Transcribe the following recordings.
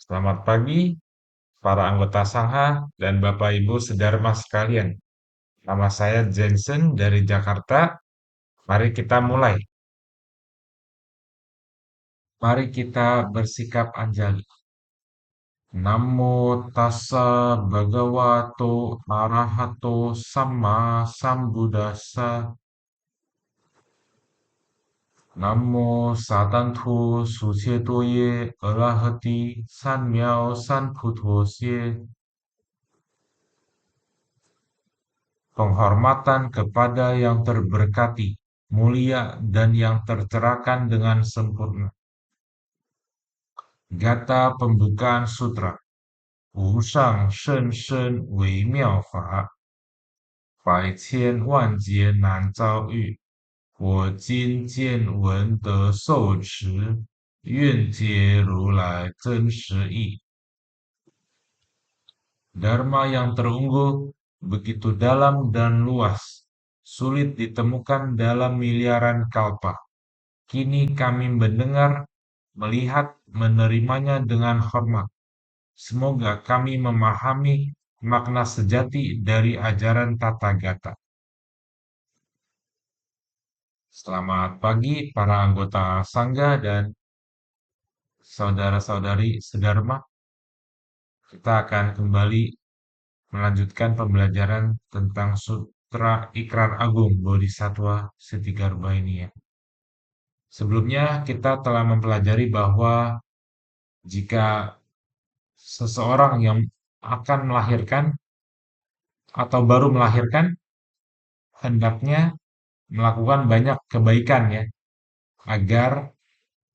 Selamat pagi, para anggota Sangha dan Bapak Ibu Sedharma sekalian. Nama saya Jensen dari Jakarta. Mari kita mulai. Mari kita bersikap anjali. Namo tassa bhagavato arahato sama sambuddhassa. Namo satantu sucetoye arahati sanmiao sanputosye. Penghormatan kepada yang terberkati, mulia, dan yang tercerahkan dengan sempurna. Gata pembukaan sutra. 无上甚深微妙法，百千万劫难遭遇。我今见闻得受持，愿解如来真实义。Dharma yang terunggul begitu dalam dan luas, sulit ditemukan dalam miliaran kalpa. Kini kami mendengar, melihat, menerimanya dengan hormat. Semoga kami memahami makna sejati dari ajaran Tathagata. Selamat pagi para anggota Sangga dan saudara-saudari sedharma. Kita akan kembali melanjutkan pembelajaran tentang Sutra Ikrar Agung Bodhisattva Siddhikarma ini ya. Sebelumnya kita telah mempelajari bahwa jika seseorang yang akan melahirkan atau baru melahirkan hendaknya melakukan banyak kebaikan ya agar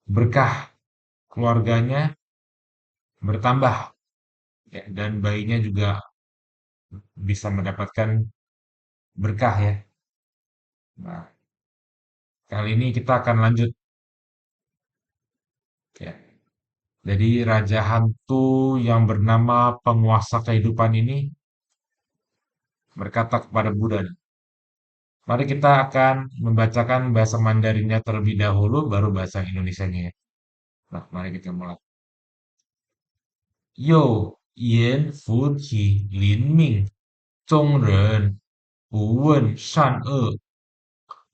berkah keluarganya bertambah ya, dan bayinya juga bisa mendapatkan berkah ya. Nah, kali ini kita akan lanjut ya. Jadi Raja Hantu yang bernama penguasa kehidupan ini berkata kepada Buddha, mari kita akan membacakan bahasa Mandarinnya terlebih dahulu, baru bahasa Indonesianya ya. Nah, mari kita mulai. Yo Yan Fu Qi Lin Ming Zong Ren Bu Wen Shan E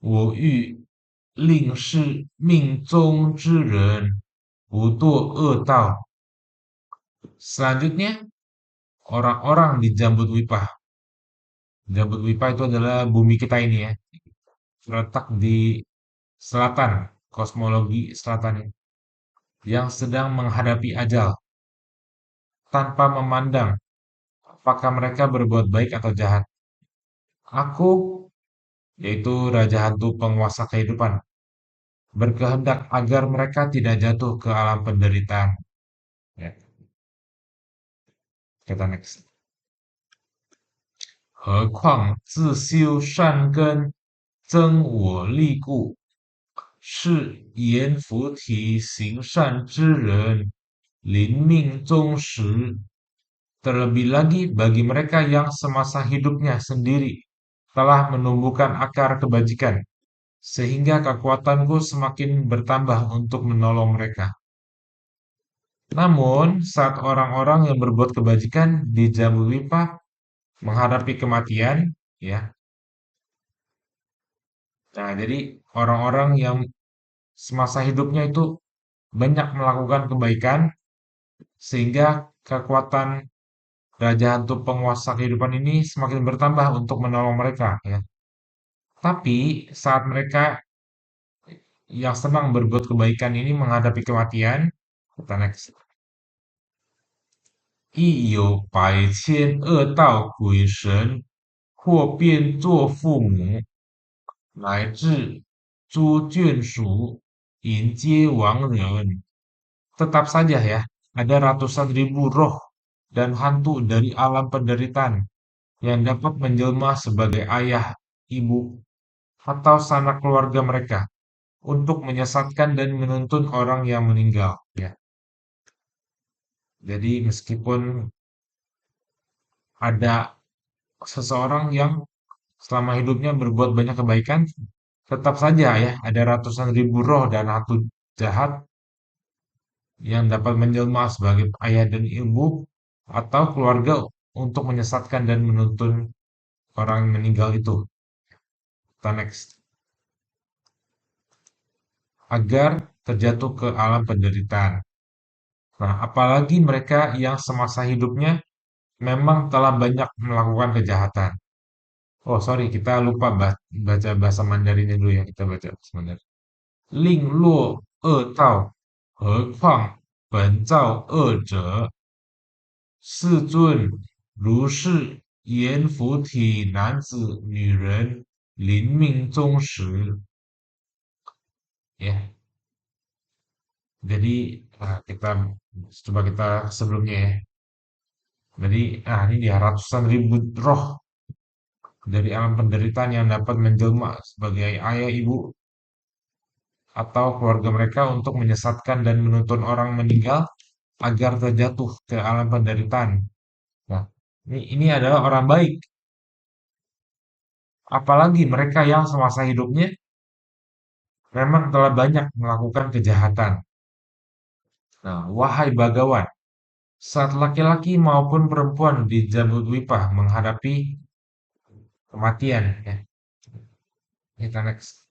Wo Yu Ling Shi Ming Zong Zhi Ren Bu Duo E Dao. Selanjutnya, orang-orang di Jambut Wipah. Jambut Wipah itu adalah bumi kita ini ya, terletak di selatan, kosmologi selatan ini, yang sedang menghadapi ajal, tanpa memandang apakah mereka berbuat baik atau jahat. Aku, yaitu Raja Hantu penguasa kehidupan, berkehendak agar mereka tidak jatuh ke alam penderitaan. Ya, kita next. 何况自修善根，增我利故，是言菩提行善之人，临命终时. Terlebih lagi bagi mereka yang semasa hidupnya sendiri telah menumbuhkan akar kebajikan, sehingga kekuatanku semakin bertambah untuk menolong mereka. Namun, saat orang-orang yang berbuat kebajikan di Jambudvipa menghadapi kematian, ya. Nah, jadi orang-orang yang semasa hidupnya itu banyak melakukan kebaikan sehingga kekuatan Raja Hantu penguasa kehidupan ini semakin bertambah untuk menolong mereka, ya. Tapi saat mereka yang senang berbuat kebaikan ini menghadapi kematian, kita next. 亦有百千恶道鬼神，或变作父母，乃至诸眷属，迎接亡人. Tetap saja ya, ada ratusan ribu roh dan hantu dari alam penderitaan yang dapat menjelma sebagai ayah, ibu, atau sanak keluarga mereka untuk menyesatkan dan menuntun orang yang meninggal. Ya. Jadi meskipun ada seseorang yang selama hidupnya berbuat banyak kebaikan, tetap saja ya ada ratusan ribu roh dan hantu jahat yang dapat menjelma sebagai ayah dan ibu atau keluarga untuk menyesatkan dan menuntun orang yang meninggal itu. Kita next. Agar terjatuh ke alam penderitaan. Nah, apalagi mereka yang semasa hidupnya memang telah banyak melakukan kejahatan. Oh, sorry, kita lupa baca bahasa Mandarinnya dulu ya. Kita baca bahasa Mandarin. 令若恶道，何况本造恶者，世尊如是阎浮提男子女人临命终时。Ya, jadi kita coba kita sebelumnya ya. Jadi, ini dia ratusan ribu roh dari alam penderitaan yang dapat menjelma sebagai ayah, ibu, atau keluarga mereka untuk menyesatkan dan menuntun orang meninggal agar terjatuh ke alam penderitaan. Nah, ini adalah orang baik. Apalagi mereka yang semasa hidupnya memang telah banyak melakukan kejahatan. Nah, wahai bagawan, saat laki-laki maupun perempuan di Jabudwipah menghadapi kematian, ya, kita next.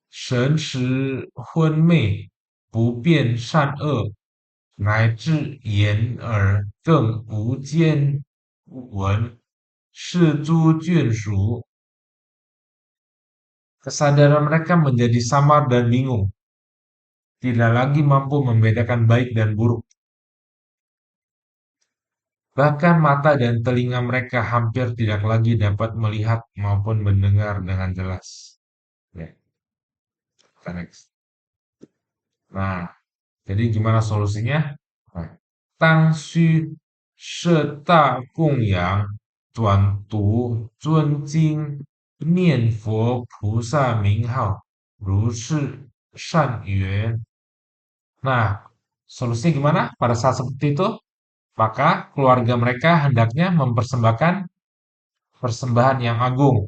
神识昏昧，不辨善恶，乃至言而更无见闻，是诸眷属 kesadaran mereka menjadi samar dan bingung, tidak lagi mampu membedakan baik dan buruk. Bahkan mata dan telinga mereka hampir tidak lagi dapat melihat maupun mendengar dengan jelas. Ya, next. Nah, jadi gimana solusinya? Nah, 当需设大供养，转读尊经念佛菩萨名号，如是善缘。Nah, solusinya gimana? Pada saat seperti itu, maka keluarga mereka hendaknya mempersembahkan persembahan yang agung,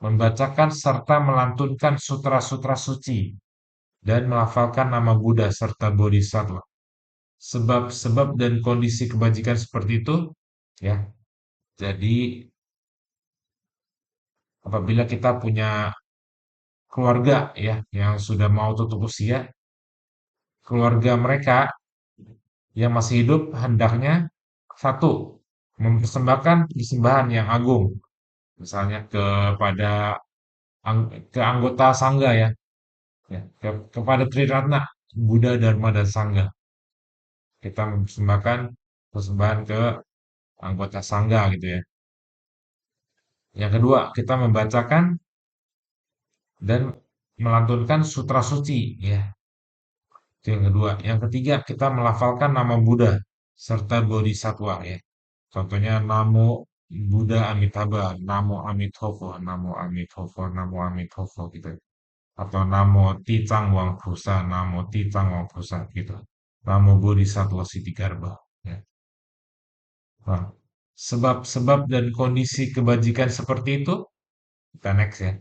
membacakan serta melantunkan sutra-sutra suci, dan melafalkan nama Buddha serta Bodhisattva. Sebab-sebab dan kondisi kebajikan seperti itu, ya. Jadi, apabila kita punya keluarga ya yang sudah mau tutup usia, keluarga mereka yang masih hidup hendaknya satu mempersembahkan persembahan yang agung, misalnya ke anggota sangga ya, kepada Triratna, Buddha, Dharma, dan Sangga. Kita mempersembahkan persembahan ke anggota sangga gitu ya. Yang kedua, kita membacakan dan melantunkan sutra suci ya. Itu yang kedua. Yang ketiga, kita melafalkan nama Buddha serta Bodhisattva ya. Contohnya Namo Buddha Amitabha, Namo Amitofo, Namo Amitofo, Namo Amitofo gitu. Atau Namo Ticang Wang Pusa, Namo Ticang Wang Pusa gitu. Namo Bodhisattva Siddhikarma ya. Nah, sebab-sebab dan kondisi kebajikan seperti itu, kita next ya.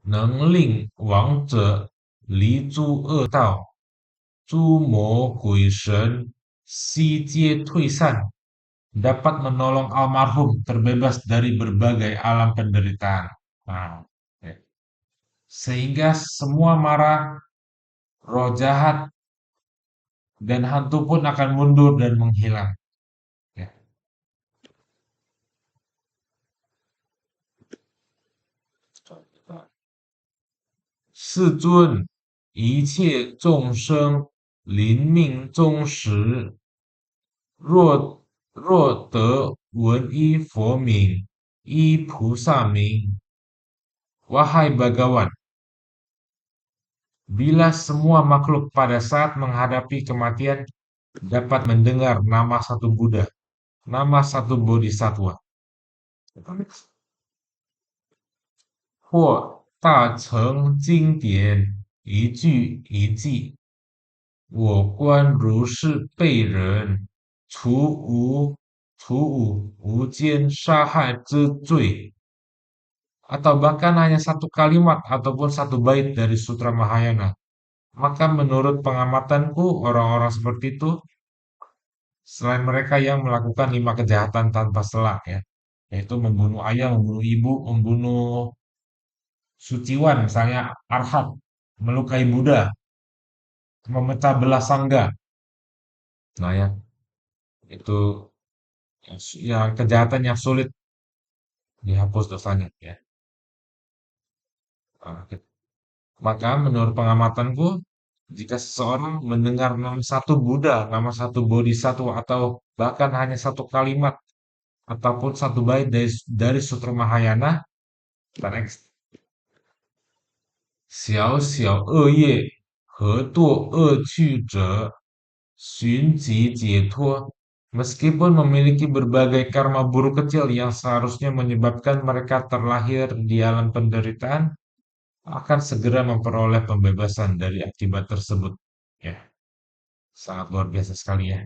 能令亡者离诸恶道，诸魔鬼神悉皆退散，dapat menolong almarhum terbebas dari berbagai alam penderitaan. Nah, ya. Sehingga semua mara, roh jahat, dan hantu pun akan mundur dan menghilang. Ya. 世尊一切众生临命终时，若得闻一佛名，一菩萨名，wahai Bhagawan, bila semua makhluk pada saat menghadapi kematian dapat mendengar nama satu Buddha, nama satu Bodhisattva, 或大乘经典一句一记，我观如是被人，除无间杀害之罪， atau bahkan hanya satu kalimat ataupun satu bait dari Sutra Mahayana. Maka menurut pengamatanku, orang-orang seperti itu, selain mereka yang melakukan 5 kejahatan tanpa sela ya, yaitu membunuh ayah, membunuh ibu, membunuh suciwan, misalnya Arhat, melukai Buddha, memecah belah sangga. Nah ya, itu yang kejahatan yang sulit dihapus dosanya ya. Nah, maka menurut pengamatanku, jika seseorang mendengar nama satu Buddha, nama satu Bodhisattva, atau bahkan hanya satu kalimat ataupun satu bait dari Sutra Mahayana, kita next. Xiao xiao e ye, he duo e qu zhe, xun ji jie tuo. Meskipun memiliki berbagai karma buruk kecil yang seharusnya menyebabkan mereka terlahir di alam penderitaan, akan segera memperoleh pembebasan dari akibat tersebut. Ya, sangat luar biasa sekali ya.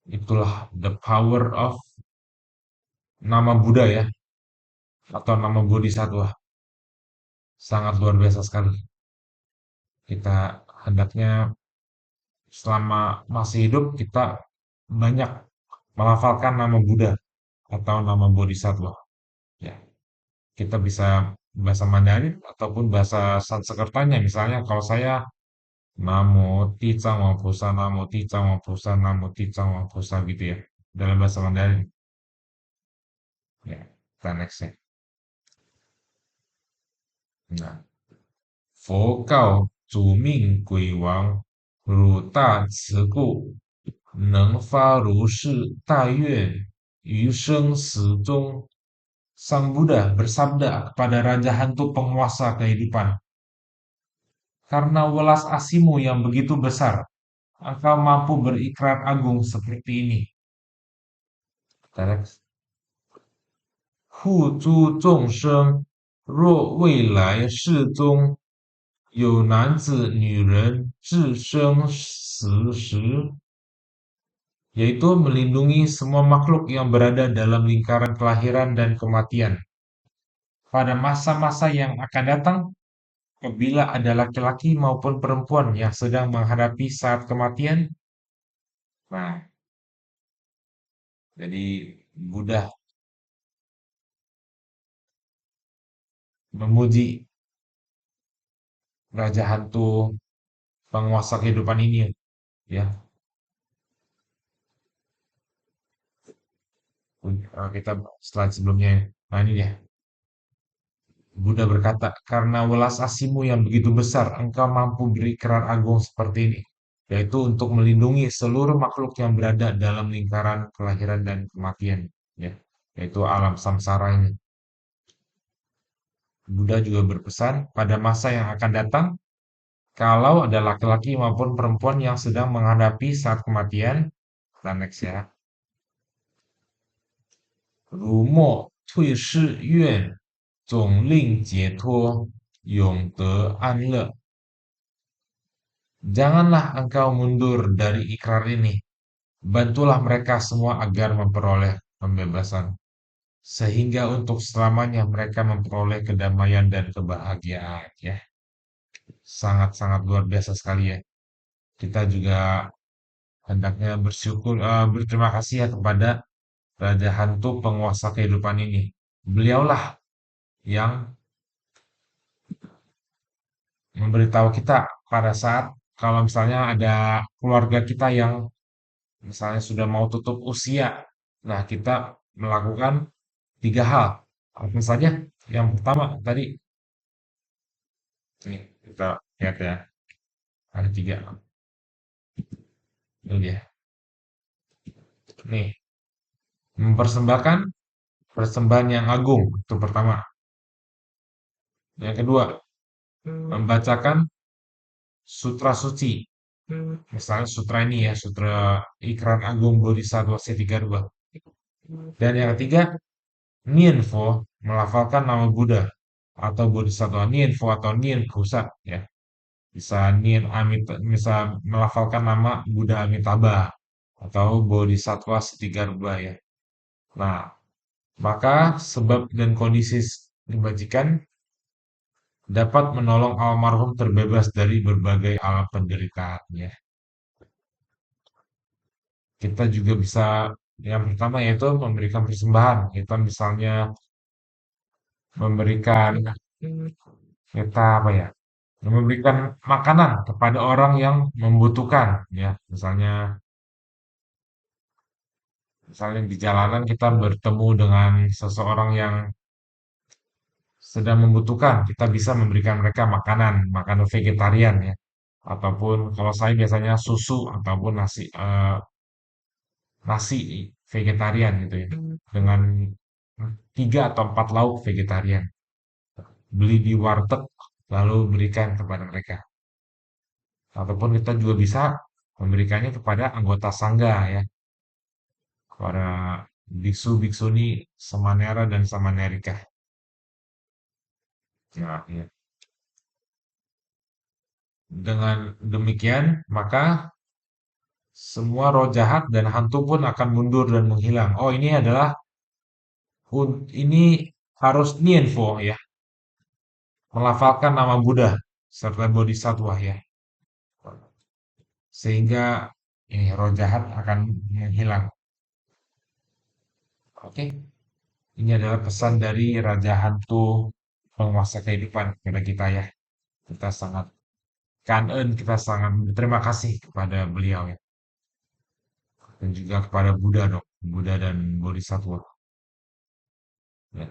Itulah the power of nama Buddha ya, atau nama Bodhisattva. Sangat luar biasa sekali. Kita hendaknya selama masih hidup kita banyak melafalkan nama Buddha atau nama Bodhisattva. Ya, kita bisa bahasa Mandarin ataupun bahasa Sanskertanya. Misalnya kalau saya Namo Tica Mapusa, Namo Tica Mapusa, Namo Tica Mapusa gitu ya. Dalam bahasa Mandarin. Ya, kita next ya. Nah, 佛告祖命鬼王，汝大慈故，能发如是大愿于生死中. Sang Buddha bersabda kepada Raja Hantu penguasa kehidupan, karena welas asimu yang begitu besar, engkau mampu berikrar agung seperti ini. Next. 护诸众生，若未来世中有男子女人至生死时, yaitu melindungi semua makhluk yang berada dalam lingkaran kelahiran dan kematian. Pada masa-masa yang akan datang, apabila ada laki-laki maupun perempuan yang sedang menghadapi saat kematian, nah, jadi Buddha memuji Raja Hantu penguasa kehidupan ini ya. Kita slide sebelumnya. Nah ini dia. Buddha berkata, karena welas asimu yang begitu besar, engkau mampu berikrar agung seperti ini, yaitu untuk melindungi seluruh makhluk yang berada dalam lingkaran kelahiran dan kematian, ya, yaitu alam samsara ini. Buddha juga berpesan pada masa yang akan datang, kalau ada laki-laki maupun perempuan yang sedang menghadapi saat kematian, dan next ya. 如莫退失愿，总令解脱，永得安乐. Janganlah engkau mundur dari ikrar ini. Bantulah mereka semua agar memperoleh pembebasan. Sehingga untuk selamanya mereka memperoleh kedamaian dan kebahagiaan. Ya, sangat-sangat luar biasa sekali ya. Kita juga hendaknya berterima kasih ya kepada Raja Hantu penguasa kehidupan ini. Beliaulah yang memberitahu kita pada saat kalau misalnya ada keluarga kita yang misalnya sudah mau tutup usia. Nah, kita melakukan 3 hal. Apa saja? Yang pertama tadi, nih kita lihat ya, ada 3. Ini dia. Nih, mempersembahkan persembahan yang agung, itu pertama. Yang kedua, membacakan sutra suci. Misalnya sutra ini ya, sutra Ikrar Agung Bodhisattva C32. Dan yang ketiga, Nianfo, melafalkan nama Buddha atau Bodhisattva Nianfo atau Nian Pusat ya. Bisa melafalkan nama Buddha Amitabha atau Bodhisattva Setigarba ya. Nah, Maka sebab dan kondisi kebajikan dapat menolong almarhum terbebas dari berbagai alam penderitaan ya. Kita juga bisa yang pertama yaitu memberikan persembahan. Kita misalnya memberikan kita apa ya? Memberikan makanan kepada orang yang membutuhkan ya. Misalnya di jalanan kita bertemu dengan seseorang yang sedang membutuhkan, kita bisa memberikan mereka makanan, makanan vegetarian ya. Ataupun kalau saya biasanya susu ataupun nasi vegetarian gitu ya. Dengan 3 atau 4 lauk vegetarian. Beli di warteg lalu berikan kepada mereka. Ataupun kita juga bisa memberikannya kepada anggota sangga ya. Para biksu-biksuni Samanera dan Samanerika. Nah, ya. Dengan demikian, maka semua roh jahat dan hantu pun akan mundur dan menghilang. Oh, ini harus nienfo ya, melafalkan nama Buddha serta Bodhisattva ya. Sehingga ini roh jahat akan menghilang. Oke, ini adalah pesan dari Raja Hantu penguasa kehidupan kepada kita ya. Kita sangat kita sangat berterima kasih kepada beliau ya. Dan juga kepada Buddha dong, Buddha dan Bodhisattva. Ya.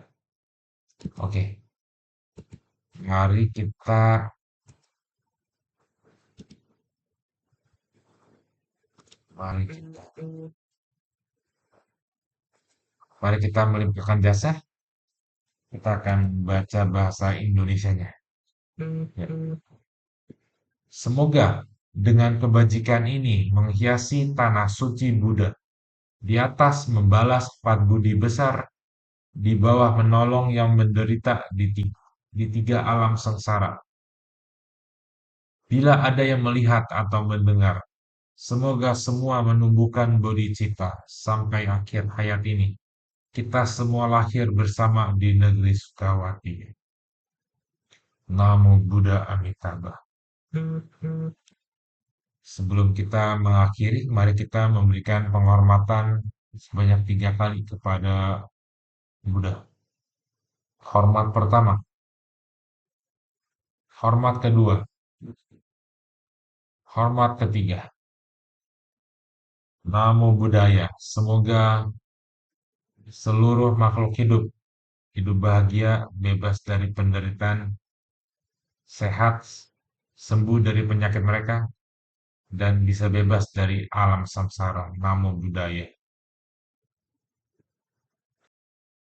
Oke, mari kita mari kita mari kita melimpahkan jasa. Kita akan baca bahasa Indonesianya. Ya. Semoga dengan kebajikan ini menghiasi tanah suci Buddha, di atas membalas 4 budi besar, di bawah menolong yang menderita di 3 alam sengsara. Bila ada yang melihat atau mendengar, semoga semua menumbuhkan bodhicitta sampai akhir hayat ini. Kita semua lahir bersama di negeri Sukawati. Namo Buddha Amitabha. Sebelum kita mengakhiri, mari kita memberikan penghormatan sebanyak 3 kali kepada Buddha. Hormat pertama, hormat kedua, hormat ketiga. Namo Buddhaya. Semoga seluruh makhluk hidup hidup bahagia, bebas dari penderitaan, sehat, sembuh dari penyakit mereka, dan bisa bebas dari alam samsara. Namo Buddhaya.